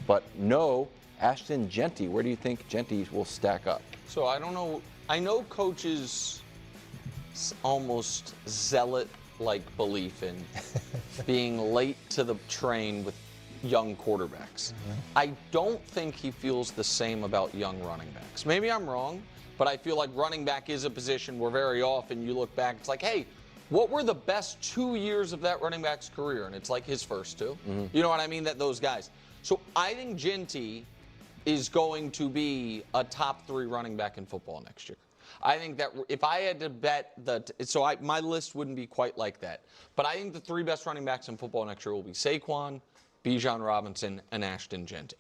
but no Ashton Jeanty. Where do you think Jeanty will stack up? So I don't know. I know coaches almost zealot-like belief in being late to the train with young quarterbacks. I don't think he feels the same about young running backs. Maybe I'm wrong, but I feel like running back is a position where very often you look back, it's like, hey, what were the best 2 years of that running back's career? And it's like his first two. You know what I mean? Those guys. So I think Jeanty is going to be a top 3 running back in football next year. I think that if I had to bet my list wouldn't be quite like that. But I think the 3 best running backs in football next year will be Saquon, Bijan Robinson, and Ashton Jeanty.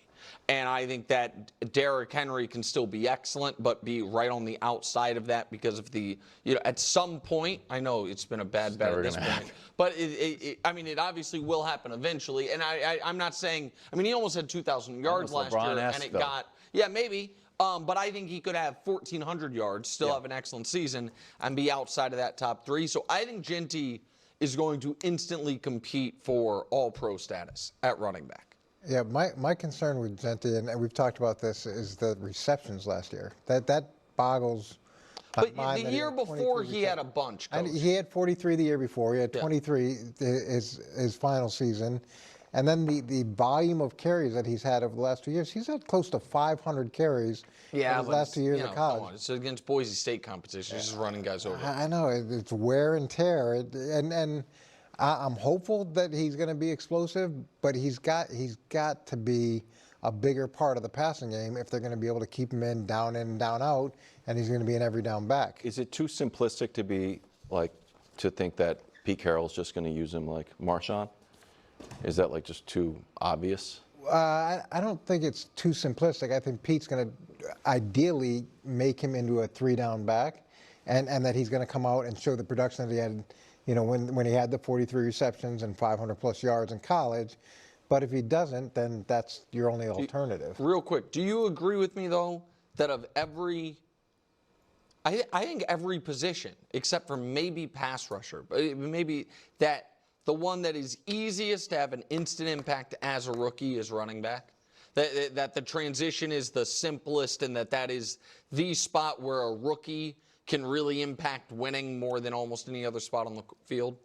And I think that Derrick Henry can still be excellent, but be right on the outside of that because of at some point, I know it's been a bad bet at this point, but it obviously will happen eventually. And I'm not saying, he almost had 2,000 yards last year, and it got, maybe. But I think he could have 1,400 yards, still have an excellent season, and be outside of that top 3. So I think Jeanty is going to instantly compete for all-pro status at running back. Yeah, my concern with Jeanty, and we've talked about this, is the receptions last year. That boggles my mind. But the year before, he had a bunch, Coach. And he had 43 the year before. He had 23 his final season. And then the volume of carries that he's had over the last 2 years, he's had close to 500 carries in his last 2 years of college. Come on, it's against Boise State competition. He's just running guys over. I know. It's wear and tear. And I'm hopeful that he's going to be explosive, but he's got to be a bigger part of the passing game if they're going to be able to keep him in, down out, and he's going to be an every down back. Is it too simplistic to think that Pete Carroll's just going to use him like Marshawn? Is that just too obvious? I don't think it's too simplistic. I think Pete's going to ideally make him into a 3-down back, and that he's going to come out and show the production that he had, when he had the 43 receptions and 500-plus yards in college. But if he doesn't, then that's your only alternative. Real quick, do you agree with me, though, that of I think every position, except for maybe pass rusher, but maybe that the one that is easiest to have an instant impact as a rookie is running back? That the transition is the simplest, and that is the spot where a rookie can really impact winning more than almost any other spot on the field?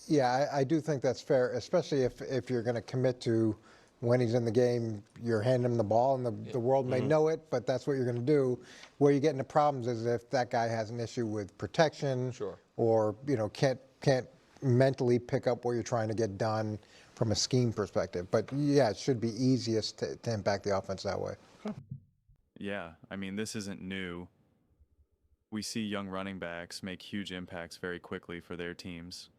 Yeah, I do think that's fair, especially if you're going to commit to when he's in the game, you're handing him the ball, and the world may know it, but that's what you're going to do. Where you get into problems is if that guy has an issue with protection, or can't mentally pick up what you're trying to get done from a scheme perspective. But yeah, it should be easiest to impact the offense that way. Yeah, this isn't new. We see young running backs make huge impacts very quickly for their teams.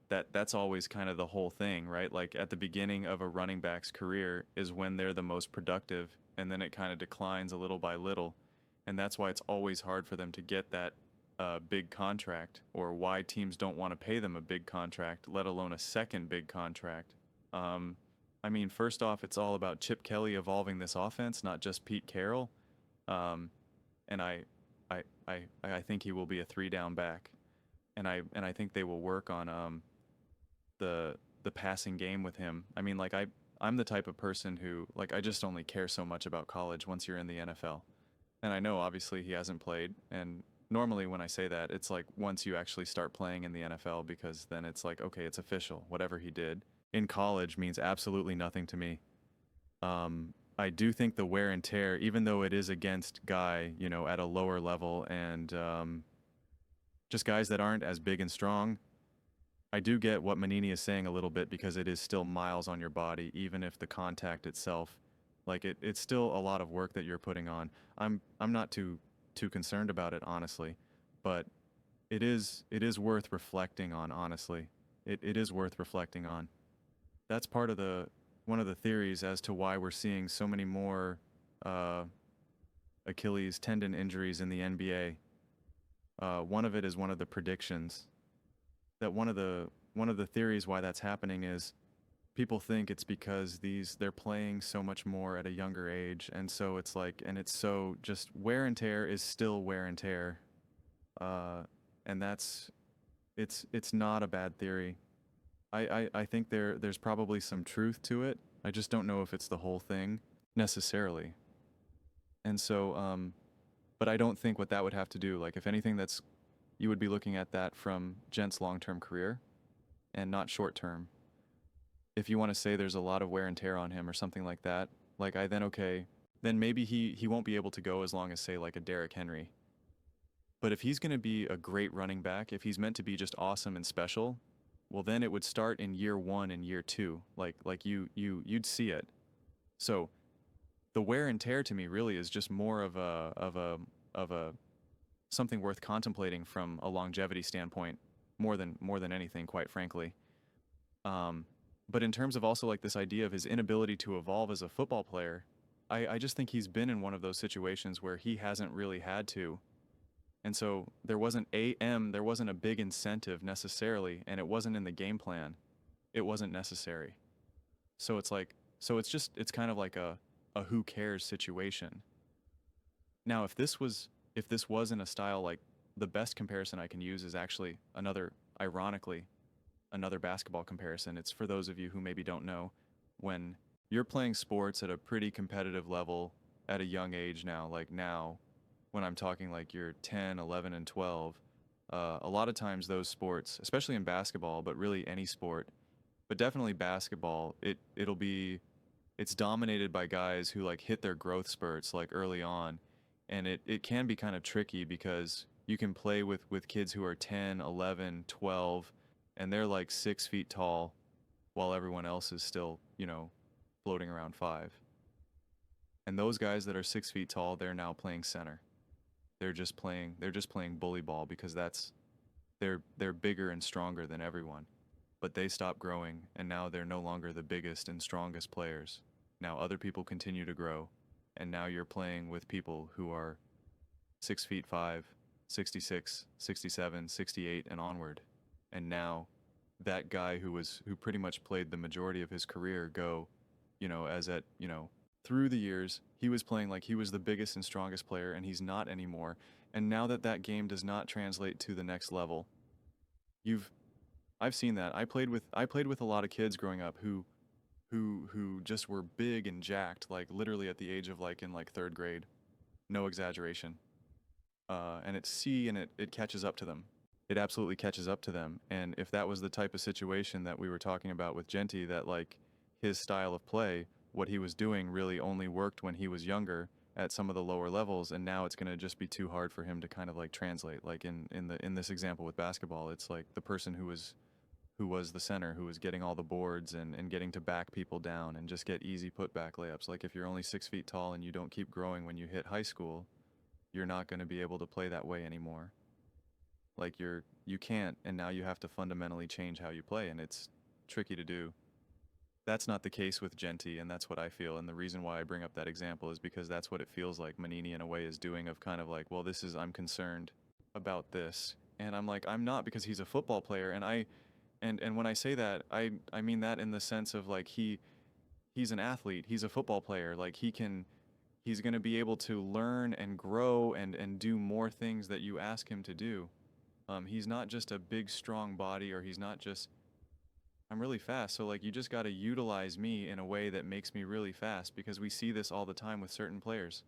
That's always kind of the whole thing, right? Like at the beginning of a running back's career is when they're the most productive, and then it kind of declines a little by little. And that's why it's always hard for them to get that big contract, or why teams don't want to pay them a big contract, let alone a second big contract. First off, it's all about Chip Kelly evolving this offense, not just Pete Carroll. And I think he will be a 3-down back, and I think they will work on the passing game with him. I'm the type of person who I just only care so much about college once you're in the NFL, and I know obviously he hasn't played, and normally when I say that, it's once you actually start playing in the NFL, because then it's okay, it's official. Whatever he did in college means absolutely nothing to me. I do think the wear and tear, even though it is against guy, at a lower level, and just guys that aren't as big and strong, I do get what Manini is saying a little bit, because it is still miles on your body, even if the contact itself, it's still a lot of work that you're putting on. I'm not too concerned about it, honestly, but it is worth reflecting on, honestly. It is worth reflecting on. That's part of one of the theories as to why we're seeing so many more Achilles tendon injuries in the NBA. One of it is one of the predictions. That one of the theories why that's happening is people think it's because they're playing so much more at a younger age, and so it's it's so just wear and tear is still wear and tear, and it's not a bad theory. I think there's probably some truth to it. I just don't know if it's the whole thing necessarily. And so, but I don't think what that would have to do, like if anything, that's you would be looking at that from Gent's long-term career and not short-term. If you want to say there's a lot of wear and tear on him or something like that, like then maybe he won't be able to go as long as say like a Derrick Henry. But if he's going to be a great running back, if he's meant to be just awesome and special, well then it would start in year 1 and year 2. Like you'd see it. So the wear and tear to me really is just more of a something worth contemplating from a longevity standpoint more than anything, quite frankly. But in terms of also like this idea of his inability to evolve as a football player, I just think he's been in one of those situations where he hasn't really had to. And so there wasn't a big incentive necessarily, and it wasn't in the game plan. It wasn't necessary. So it's kind of like a who cares situation. Now, if this was in a style, like the best comparison I can use is actually ironically, another basketball comparison. It's for those of you who maybe don't know, when you're playing sports at a pretty competitive level at a young age now, like now, when I'm talking like you're 10, 11, and 12, a lot of times those sports, especially in basketball, but really any sport, but definitely basketball, it's dominated by guys who like hit their growth spurts like early on. And it can be kind of tricky because you can play with kids who are 10, 11, 12, and they're like 6 feet tall while everyone else is still, floating around 5. And those guys that are 6 feet tall, they're now playing center. They're just playing bully ball because they're bigger and stronger than everyone. But they stop growing, and now they're no longer the biggest and strongest players. Now other people continue to grow, and now you're playing with people who are 6 feet 5, 66, 67, 68, and onward. And now that guy who pretty much played the majority of his career through the years, he was playing like he was the biggest and strongest player, and he's not anymore. And now that game does not translate to the next level, I've seen that. I played with a lot of kids growing up who just were big and jacked, like literally at the age of like in like 3rd grade, no exaggeration. And it catches up to them. It absolutely catches up to them. And if that was the type of situation that we were talking about with Jeanty, that like his style of play, what he was doing really only worked when he was younger at some of the lower levels, and now it's going to just be too hard for him to kind of like translate. Like in this example with basketball, it's like the person who was the center, who was getting all the boards and getting to back people down and just get easy putback layups. Like if you're only 6 feet tall and you don't keep growing when you hit high school, you're not going to be able to play that way anymore. Like you can't, and now you have to fundamentally change how you play, and it's tricky to do. That's not the case with Jeanty, and that's what I feel. And the reason why I bring up that example is because that's what it feels like Manini in a way is doing, of kind of like, well, I'm concerned about this. And I'm like, I'm not, because he's a football player. And when I say that, I mean that in the sense of like he's an athlete, he's a football player. Like he's going to be able to learn and grow and do more things that you ask him to do. He's not just a big, strong body, or he's not just, I'm really fast. So like you just got to utilize me in a way that makes me really fast, because we see this all the time with certain players.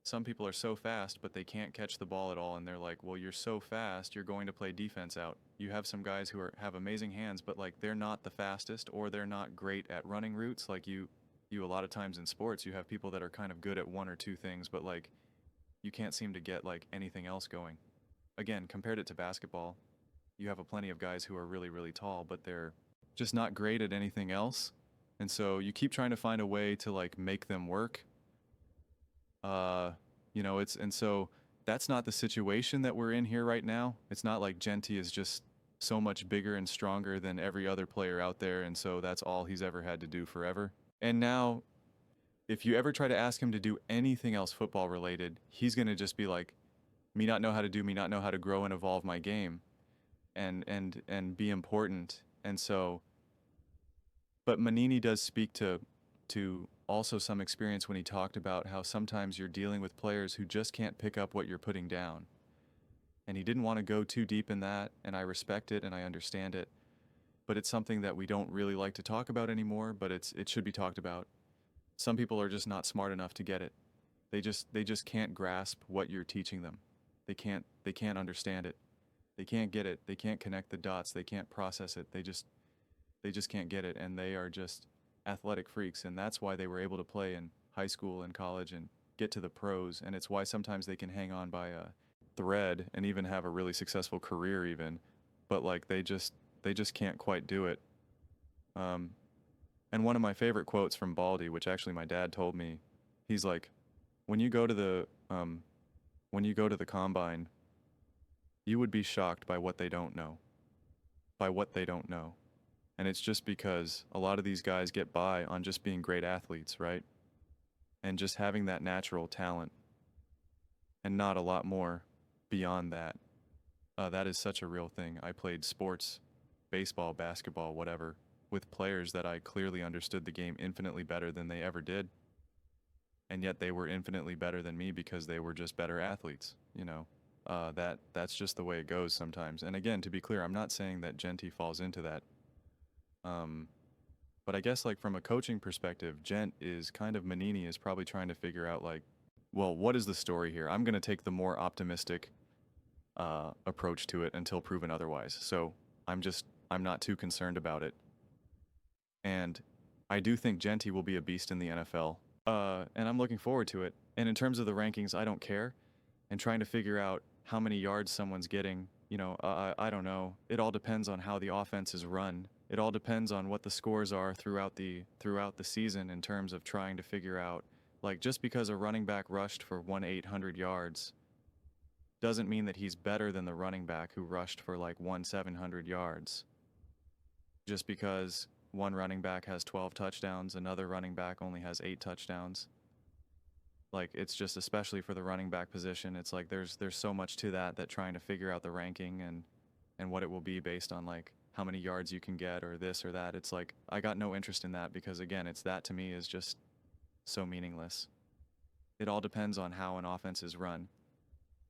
Some people are so fast, but they can't catch the ball at all. And they're like, well, you're so fast, you're going to play defense out. You have some guys who have amazing hands, but like they're not the fastest, or they're not great at running routes. Like you a lot of times in sports, you have people that are kind of good at 1 or 2 things, but like you can't seem to get like anything else going. Again, compared it to basketball, you have plenty of guys who are really, really tall, but they're just not great at anything else. And so you keep trying to find a way to like make them work. And so that's not the situation that we're in here right now. It's not like Jeanty is just so much bigger and stronger than every other player out there, and so that's all he's ever had to do forever. And now, if you ever try to ask him to do anything else football related, he's going to just be like, me not know how to grow and evolve my game and be important. And so, but Manini does speak to also some experience when he talked about how sometimes you're dealing with players who just can't pick up what you're putting down. And he didn't want to go too deep in that, and I respect it and I understand it. but it's something that we don't really like to talk about anymore, but it should be talked about. Some people are just not smart enough to get it. They just can't grasp what you're teaching them. They can't understand it. They can't get it. They can't connect the dots. They can't process it. They just can't get it, and they are just athletic freaks, and that's why they were able to play in high school and college and get to the pros, and it's why sometimes they can hang on by a thread and even have a really successful career even, but like they just can't quite do it. And one of my favorite quotes from Baldy, which actually my dad told me, he's like, when you go to the combine, you would be shocked by what they don't know. By what they don't know. And it's just because a lot of these guys get by on just being great athletes, right? And just having that natural talent and not a lot more beyond that. That is such a real thing. I played sports, baseball, basketball, whatever, with players that I clearly understood the game infinitely better than they ever did. And yet they were infinitely better than me because they were just better athletes, you know? That's just the way it goes sometimes. And again, to be clear, I'm not saying that Jeanty falls into that. But I guess like from a coaching perspective, Gent is kind of, Manini is probably trying to figure out like, well, what is the story here? I'm going to take the more optimistic approach to it until proven otherwise. So I'm not too concerned about it. And I do think Jeanty will be a beast in the NFL. And I'm looking forward to it. And in terms of the rankings, I don't care. And trying to figure out how many yards someone's getting, you know, I don't know. It all depends on how the offense is run. It all depends on what the scores are throughout the season in terms of trying to figure out, like, just because a running back rushed for 800 yards doesn't mean that he's better than the running back who rushed for like 700 yards. Just because one running back has 12 touchdowns, another running back only has 8 touchdowns. Like, it's just, especially for the running back position, it's like there's so much to that trying to figure out the ranking and what it will be based on like how many yards you can get or this or that. It's like, I got no interest in that because again, that to me is just so meaningless. It all depends on how an offense is run.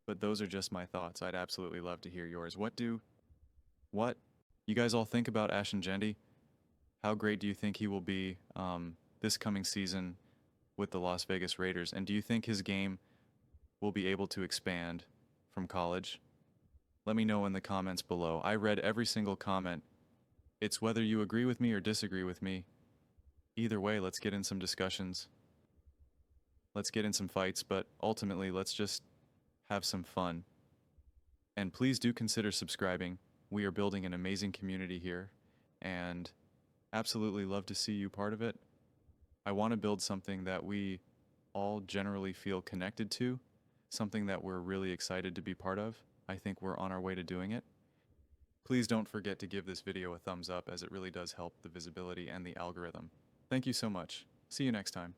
But those are just my thoughts. I'd absolutely love to hear yours. What you guys all think about Ashton Jeanty? How great do you think he will be this coming season with the Las Vegas Raiders? And do you think his game will be able to expand from college? Let me know in the comments below. I read every single comment. It's whether you agree with me or disagree with me. Either way, let's get in some discussions. Let's get in some fights, but ultimately, let's just have some fun. And please do consider subscribing. We are building an amazing community here, and absolutely love to see you part of it. I want to build something that we all generally feel connected to, something that we're really excited to be part of. I think we're on our way to doing it. Please don't forget to give this video a thumbs up, as it really does help the visibility and the algorithm. Thank you so much. See you next time.